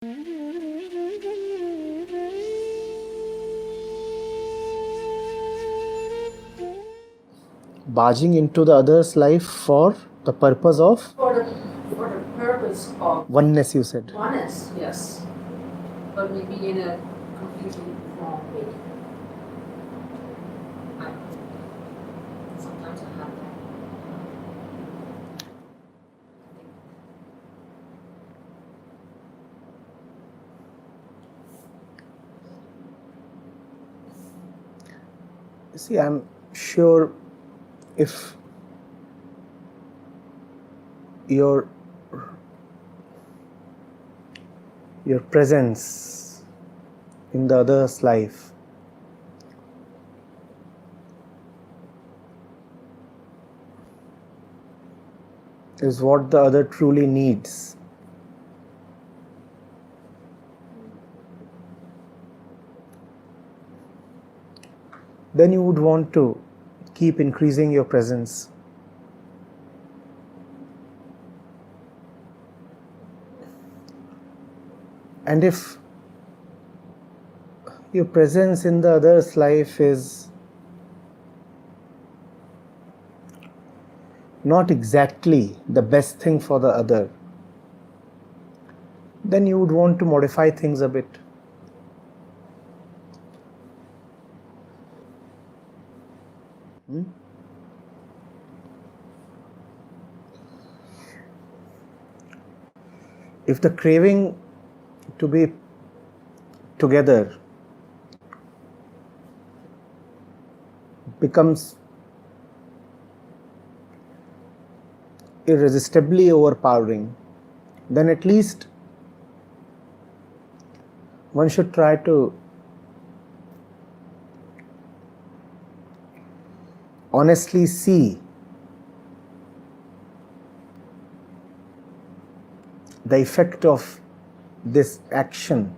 Barging into the other's life for the purpose of? For the purpose of oneness, you said. Oneness, yes. But maybe in a completely wrong way. Sometimes I have that. See, I'm sure if your presence in the other's life is what the other truly needs, then you would want to keep increasing your presence. And if your presence in the other's life is not exactly the best thing for the other, then you would want to modify things a bit. If the craving to be together becomes irresistibly overpowering, then at least one should try to honestly see the effect of this action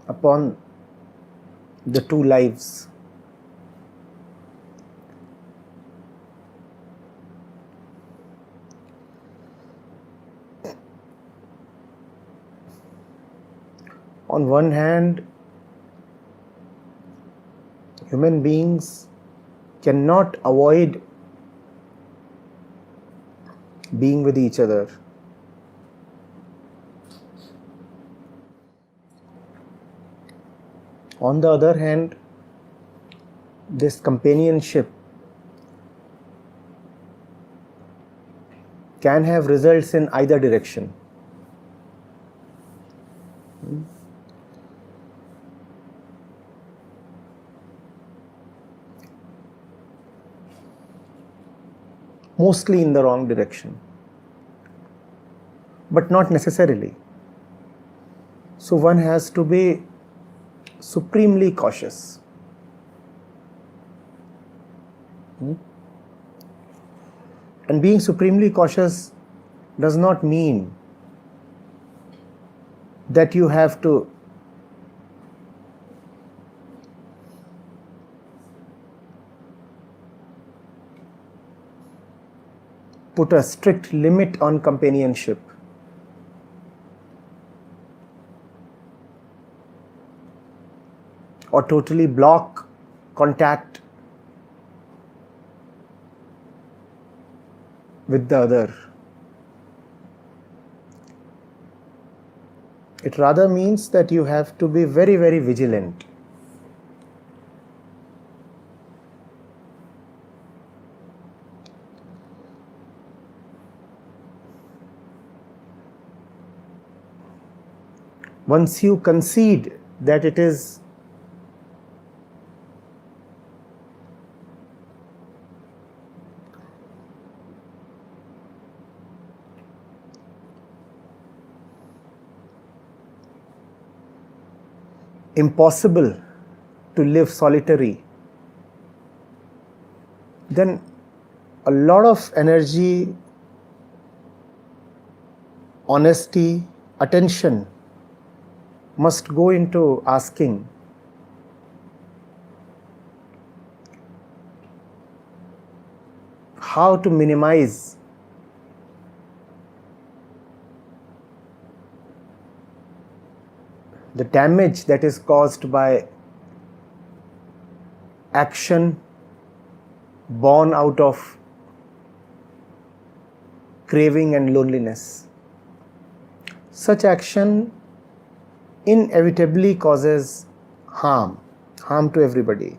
upon the two lives. On one hand, human beings cannot avoid being with each other. On the other hand, this companionship can have results in either direction. Mostly in the wrong direction, but not necessarily. So one has to be supremely cautious. And being supremely cautious does not mean that you have to put a strict limit on companionship. Or totally block contact with the other. It rather means that you have to be very, very vigilant. Once you concede that it is impossible to live solitary, then a lot of energy, honesty, attention must go into asking, how to minimize the damage that is caused by action born out of craving and loneliness. Such action inevitably causes harm to everybody.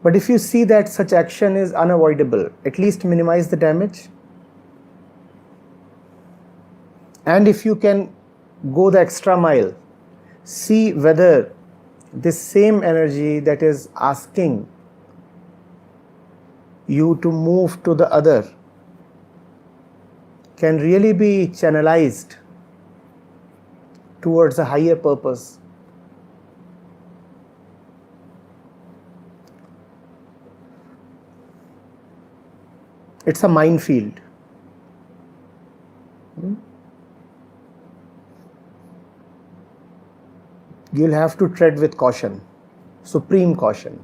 But if you see that such action is unavoidable, at least minimize the damage. And if you can go the extra mile, see whether this same energy that is asking you to move to the other can really be channelized towards a higher purpose. It's a minefield. You'll have to tread with caution, supreme caution.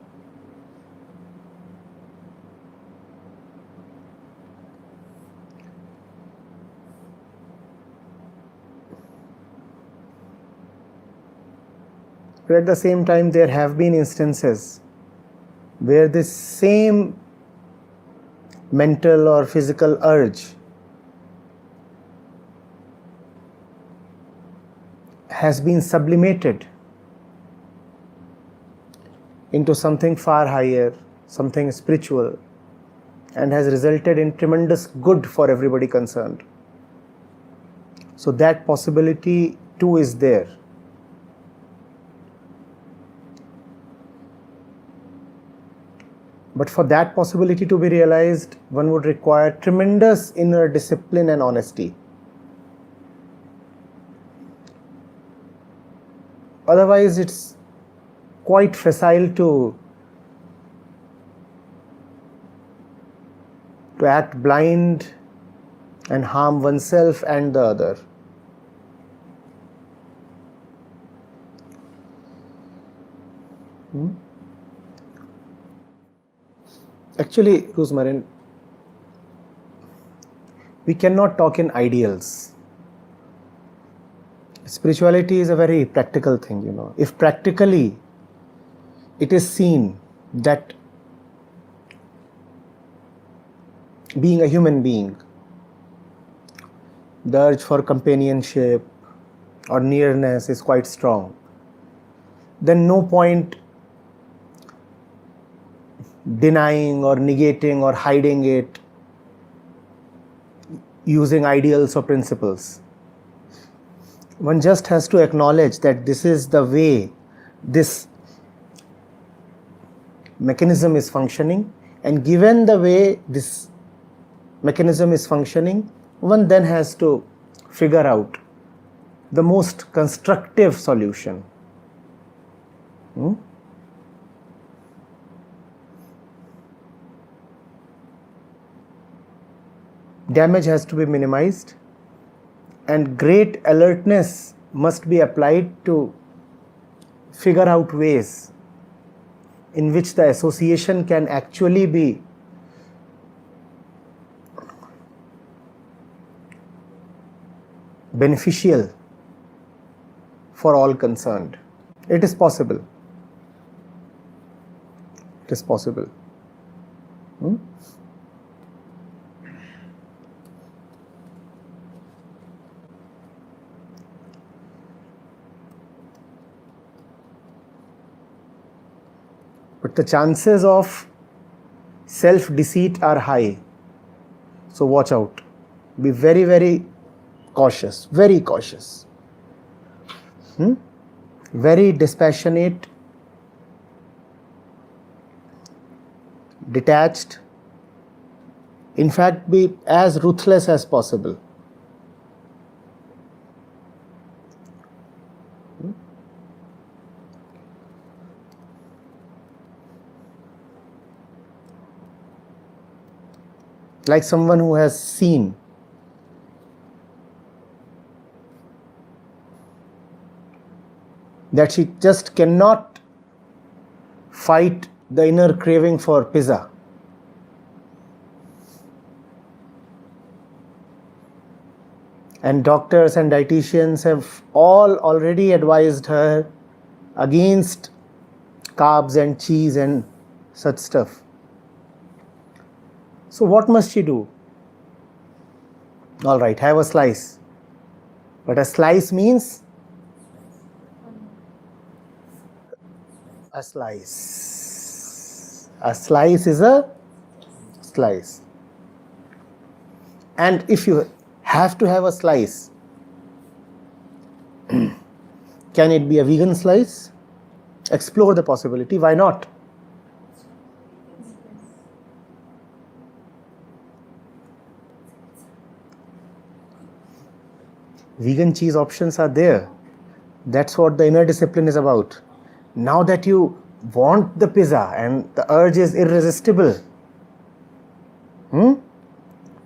But at the same time, there have been instances where this same mental or physical urge has been sublimated into something far higher, something spiritual, and has resulted in tremendous good for everybody concerned. So that possibility too is there. But for that possibility to be realized, one would require tremendous inner discipline and honesty. Otherwise, it's quite facile to act blind and harm oneself and the other. Actually, Rosemary, we cannot talk in ideals. Spirituality is a very practical thing, you know. If practically it is seen that being a human being, the urge for companionship or nearness is quite strong, then no point denying or negating or hiding it using ideals or principles. One just has to acknowledge that this is the way this mechanism is functioning, and given the way this mechanism is functioning, one then has to figure out the most constructive solution. Damage has to be minimized, and great alertness must be applied to figure out ways in which the association can actually be beneficial for all concerned. It is possible. It is possible. But the chances of self-deceit are high. So watch out. Be very, very cautious. Very cautious. Very dispassionate, detached. In fact, be as ruthless as possible. Like someone who has seen that she just cannot fight the inner craving for pizza. And doctors and dietitians have all already advised her against carbs and cheese and such stuff. So what must she do? All right, have a slice. But a slice means a slice. A slice is a slice. And if you have to have a slice, can it be a vegan slice? Explore the possibility. Why not? Vegan cheese options are there. That's what the inner discipline is about. Now that you want the pizza and the urge is irresistible,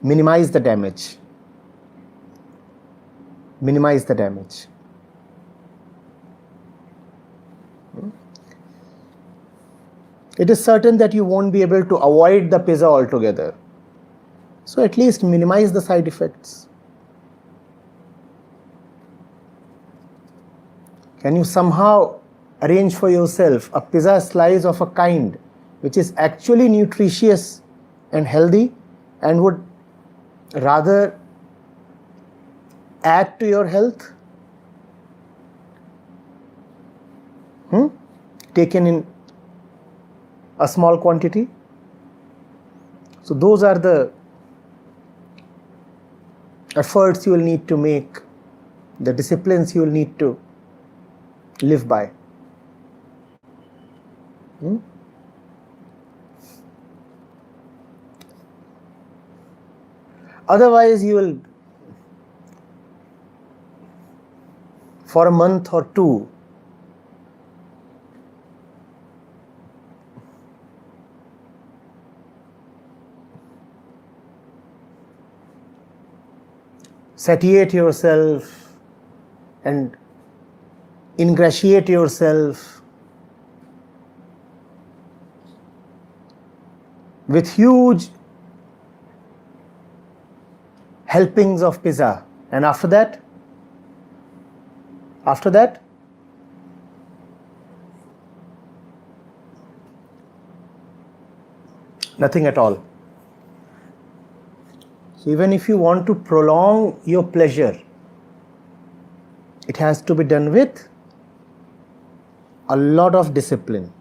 minimize the damage. Minimize the damage. It is certain that you won't be able to avoid the pizza altogether. So at least minimize the side effects. Can you somehow arrange for yourself a pizza slice of a kind which is actually nutritious and healthy and would rather add to your health? Taken in a small quantity. So those are the efforts you will need to make, the disciplines you will need to live by. Otherwise, you will, for a month or two, satiate yourself and ingratiate yourself with huge helpings of pizza, and after that nothing at all. So even if you want to prolong your pleasure, it has to be done with a lot of discipline.